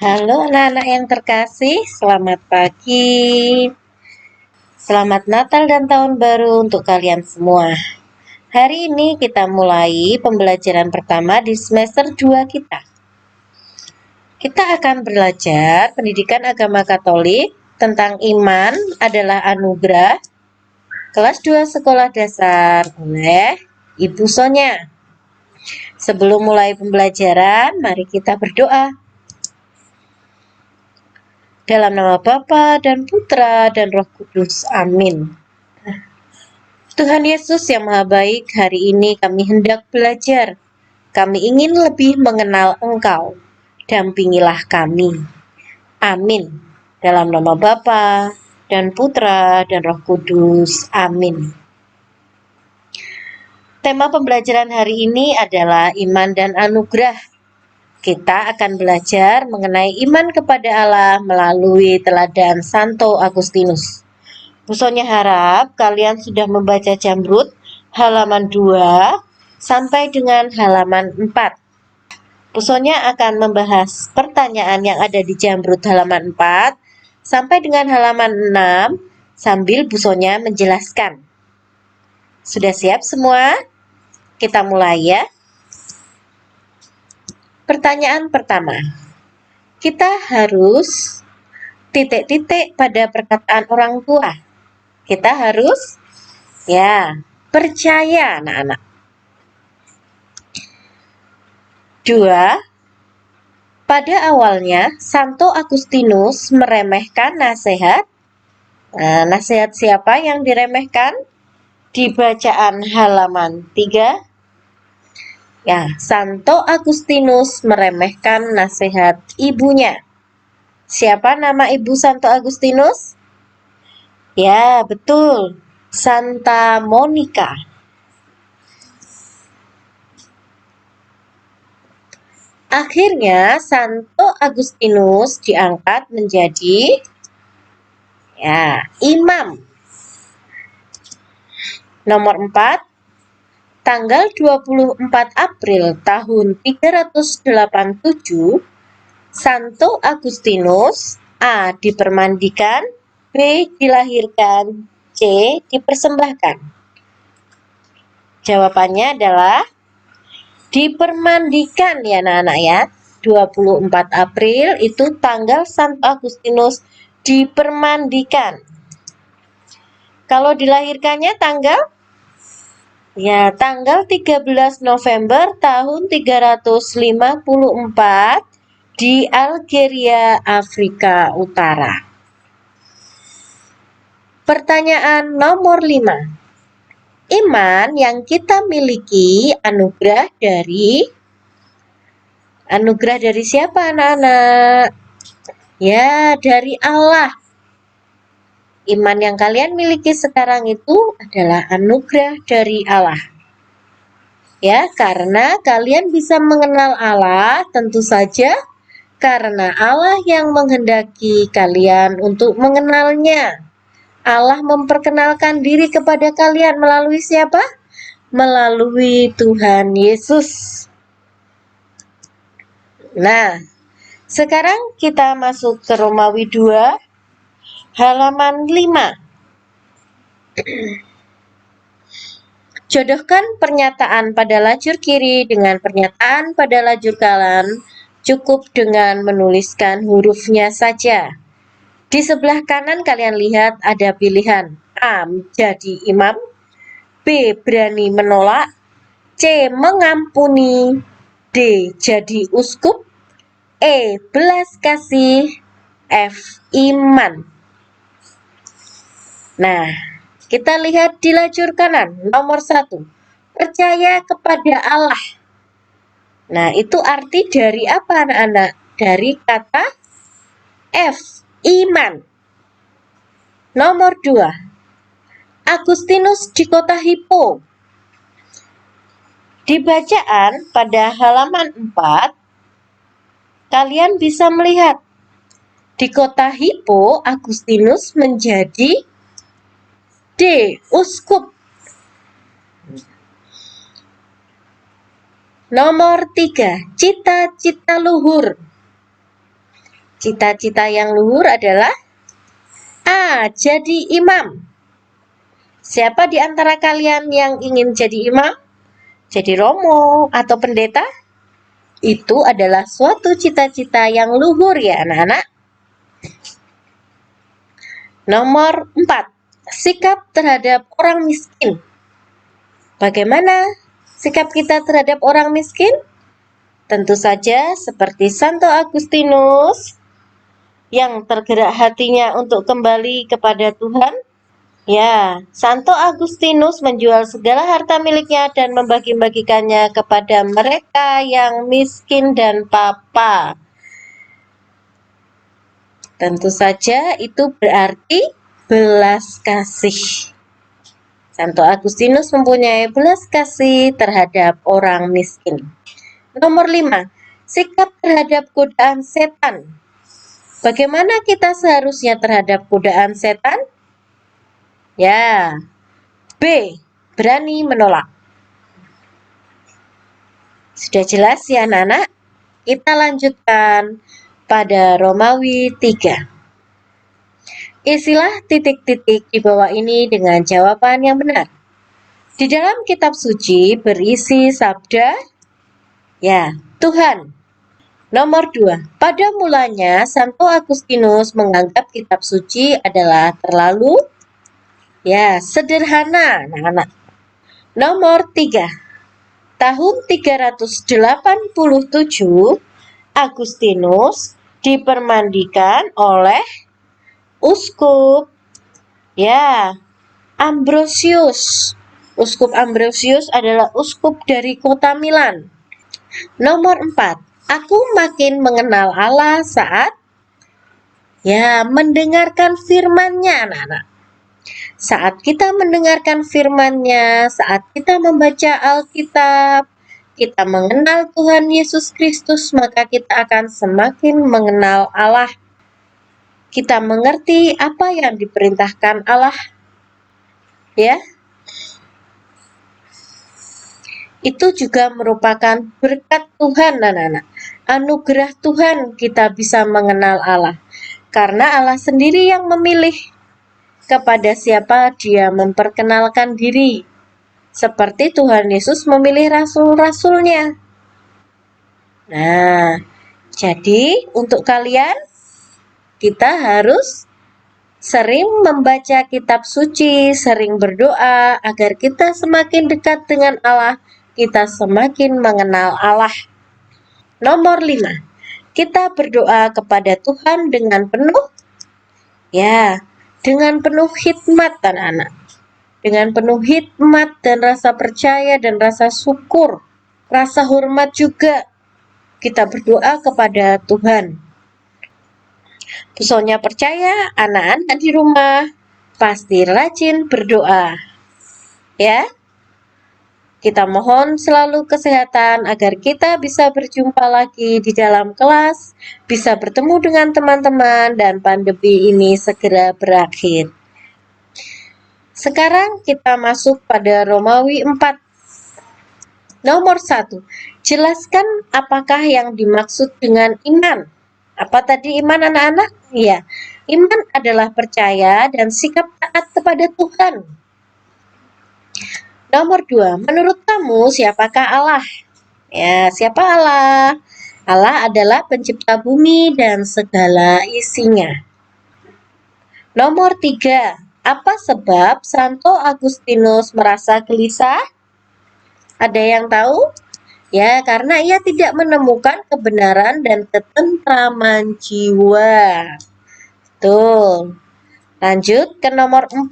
Halo anak-anak yang terkasih, selamat pagi. Selamat Natal dan Tahun Baru untuk kalian semua. Hari ini kita mulai pembelajaran pertama di semester 2 kita. Kita akan belajar pendidikan agama Katolik tentang iman adalah anugerah, kelas 2 sekolah dasar oleh Ibu Sonya. Sebelum mulai pembelajaran, mari kita berdoa. Dalam nama Bapa dan Putra dan Roh Kudus. Amin. Tuhan Yesus yang Maha Baik, hari ini kami hendak belajar. Kami ingin lebih mengenal Engkau. Dampingilah kami. Amin. Dalam nama Bapa dan Putra dan Roh Kudus. Amin. Tema pembelajaran hari ini adalah iman dan anugerah. Kita akan belajar mengenai iman kepada Allah melalui teladan Santo Agustinus. Bu Sonya harap kalian sudah membaca Jamrud halaman 2 sampai dengan halaman 4. Bu Sonya akan membahas pertanyaan yang ada di Jamrud halaman 4 sampai dengan halaman 6 sambil Bu Sonya menjelaskan. Sudah siap semua? Kita mulai ya. Pertanyaan pertama. Kita harus titik-titik pada perkataan orang tua. Kita harus percaya anak-anak. 2. Pada awalnya, Santo Agustinus meremehkan nasihat. Nasihat siapa yang diremehkan? Di bacaan halaman 3. Santo Agustinus meremehkan nasihat ibunya. Siapa nama ibu Santo Agustinus? Ya, betul. Santa Monica. Akhirnya Santo Agustinus diangkat menjadi imam. Nomor 4, tanggal 24 April tahun 387, Santo Agustinus A. dipermandikan, B. dilahirkan, C. dipersembahkan. Jawabannya adalah dipermandikan ya anak-anak ya. 24 April itu tanggal Santo Agustinus dipermandikan. Kalau dilahirkannya tanggal 13 November tahun 354 di Algeria, Afrika Utara. Pertanyaan nomor 5. Iman yang kita miliki anugerah dari siapa anak-anak? Ya, dari Allah. Iman yang kalian miliki sekarang itu adalah anugerah dari Allah. Ya, karena kalian bisa mengenal Allah, tentu saja karena Allah yang menghendaki kalian untuk mengenalnya. Allah memperkenalkan diri kepada kalian melalui siapa? Melalui Tuhan Yesus. Nah, sekarang kita masuk ke Romawi 2 halaman 5. Jodohkan pernyataan pada lajur kiri dengan pernyataan pada lajur kanan, cukup dengan menuliskan hurufnya saja. Di sebelah kanan kalian lihat ada pilihan A. Menjadi imam, B. Berani menolak, C. Mengampuni, D. Jadi uskup, E. Belas kasih, F. Iman. Nah, kita lihat di lajur kanan, nomor 1. Percaya kepada Allah. Nah, itu arti dari apa anak-anak? Dari kata F. Iman. Nomor 2. Agustinus di kota Hippo. Di bacaan pada halaman 4, kalian bisa melihat di kota Hippo Agustinus menjadi D. Uskup. Nomor 3. Cita-cita luhur. Cita-cita yang luhur adalah A. Jadi imam. Siapa di antara kalian yang ingin jadi imam? Jadi romo atau pendeta? Itu adalah suatu cita-cita yang luhur ya anak-anak. Nomor 4. Sikap terhadap orang miskin. Bagaimana sikap kita terhadap orang miskin? Tentu saja seperti Santo Agustinus yang tergerak hatinya untuk kembali kepada Tuhan. Ya, Santo Agustinus menjual segala harta miliknya dan membagi-bagikannya kepada mereka yang miskin dan papa. Tentu saja itu berarti belas kasih. Santo Agustinus mempunyai belas kasih terhadap orang miskin. Nomor 5. Sikap terhadap godaan setan. Bagaimana kita seharusnya terhadap godaan setan? Ya, B. Berani menolak. Sudah jelas ya anak-anak? Kita lanjutkan pada Romawi 3. Isilah titik-titik di bawah ini dengan jawaban yang benar. Di dalam kitab suci berisi sabda, ya, Tuhan. Nomor 2. Pada mulanya Santo Agustinus menganggap kitab suci adalah terlalu sederhana, anak-anak. Nomor 3. Tahun 387 Agustinus dipermandikan oleh uskup Ambrosius. Uskup Ambrosius adalah uskup dari kota Milan. Nomor 4. Aku makin mengenal Allah saat mendengarkan firman-Nya, anak-anak. Saat kita mendengarkan firman-Nya, saat kita membaca Alkitab, kita mengenal Tuhan Yesus Kristus, maka kita akan semakin mengenal Allah. Kita mengerti apa yang diperintahkan Allah. Ya. Itu juga merupakan berkat Tuhan, anak-anak. Anugerah Tuhan kita bisa mengenal Allah. Karena Allah sendiri yang memilih kepada siapa Dia memperkenalkan diri. Seperti Tuhan Yesus memilih rasul-rasulnya. Nah, jadi untuk kalian, kita harus sering membaca kitab suci, sering berdoa agar kita semakin dekat dengan Allah, kita semakin mengenal Allah. Nomor 5. Kita berdoa kepada Tuhan dengan penuh hikmat, anak-anak. Dengan penuh hikmat dan rasa percaya dan rasa syukur, rasa hormat juga kita berdoa kepada Tuhan. Soalnya percaya anak-anak di rumah pasti rajin berdoa. Ya. Kita mohon selalu kesehatan agar kita bisa berjumpa lagi di dalam kelas, bisa bertemu dengan teman-teman dan pandemi ini segera berakhir. Sekarang kita masuk pada Romawi 4. Nomor 1. Jelaskan apakah yang dimaksud dengan iman. Apa tadi iman, anak-anak? Ya, iman adalah percaya dan sikap taat kepada Tuhan. Nomor 2. Menurut kamu siapakah Allah? Ya, siapa Allah? Allah adalah pencipta bumi dan segala isinya. Nomor 3. Apa sebab Santo Agustinus merasa gelisah? Ada yang tahu? Ya, karena ia tidak menemukan kebenaran dan ketentraman jiwa. Tuh. Lanjut ke nomor 4.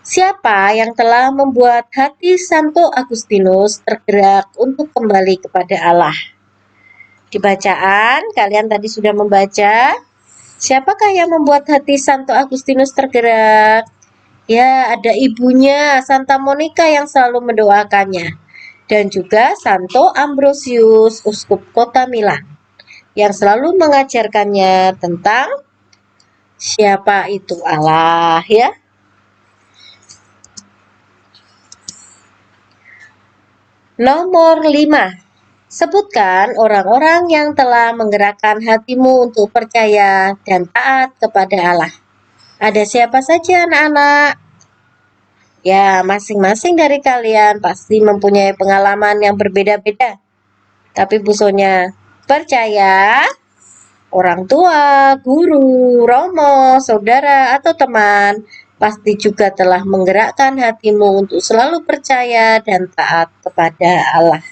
Siapa yang telah membuat hati Santo Agustinus tergerak untuk kembali kepada Allah? Di bacaan, kalian tadi sudah membaca. Siapakah yang membuat hati Santo Agustinus tergerak? Ya, ada ibunya, Santa Monica yang selalu mendoakannya. Dan juga Santo Ambrosius, uskup kota Milan, yang selalu mengajarkannya tentang siapa itu Allah, ya. Nomor 5. Sebutkan orang-orang yang telah menggerakkan hatimu untuk percaya dan taat kepada Allah. Ada siapa saja anak-anak? Ya, masing-masing dari kalian pasti mempunyai pengalaman yang berbeda-beda. Tapi busonya percaya, orang tua, guru, romo, saudara, atau teman pasti juga telah menggerakkan hatimu untuk selalu percaya dan taat kepada Allah.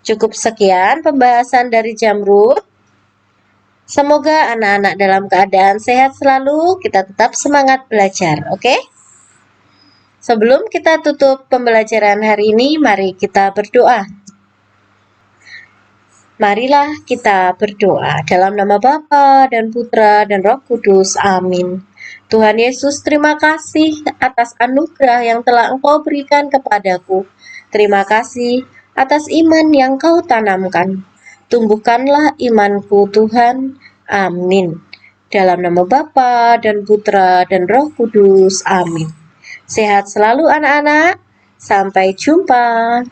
Cukup sekian pembahasan dari Jamrud. Semoga anak-anak dalam keadaan sehat selalu, kita tetap semangat belajar, oke? Sebelum kita tutup pembelajaran hari ini, mari kita berdoa. Marilah kita berdoa dalam nama Bapa dan Putra dan Roh Kudus. Amin. Tuhan Yesus, terima kasih atas anugerah yang telah Engkau berikan kepadaku. Terima kasih atas iman yang Kau tanamkan. Tumbuhkanlah imanku Tuhan. Amin. Dalam nama Bapa dan Putra dan Roh Kudus. Amin. Sehat selalu anak-anak. Sampai jumpa.